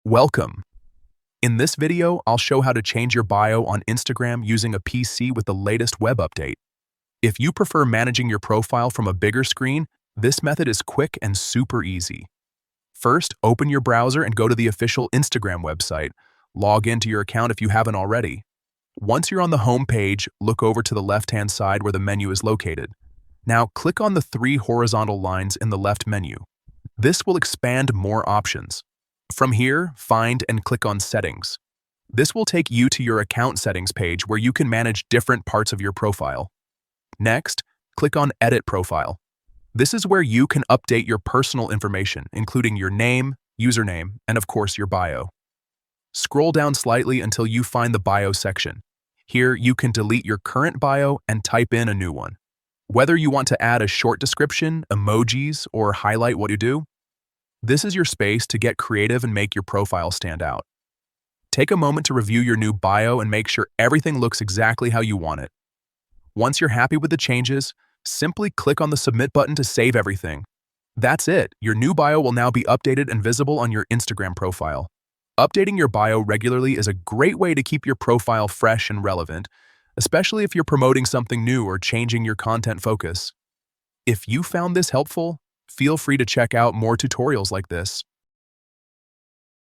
Welcome. In this video, I'll show how to change your bio on Instagram using a PC with the latest web update. If you prefer managing your profile from a bigger screen, this method is quick and super easy. First, open your browser and go to the official Instagram website. Log into your account if you haven't already. Once you're on the home page, look over to the left-hand side where the menu is located. Now, click on the three horizontal lines in the left menu. This will expand more options. From here, find and click on Settings. This will take you to your account settings page where you can manage different parts of your profile. Next, click on Edit Profile. This is where you can update your personal information, including your name, username, and of course your bio. Scroll down slightly until you find the bio section. Here, you can delete your current bio and type in a new one. Whether you want to add a short description, emojis, or highlight what you do, this is your space to get creative and make your profile stand out. Take a moment to review your new bio and make sure everything looks exactly how you want it. Once you're happy with the changes, simply click on the Submit button to save everything. That's it. Your new bio will now be updated and visible on your Instagram profile. Updating your bio regularly is a great way to keep your profile fresh and relevant, especially if you're promoting something new or changing your content focus. If you found this helpful, feel free to check out more tutorials like this.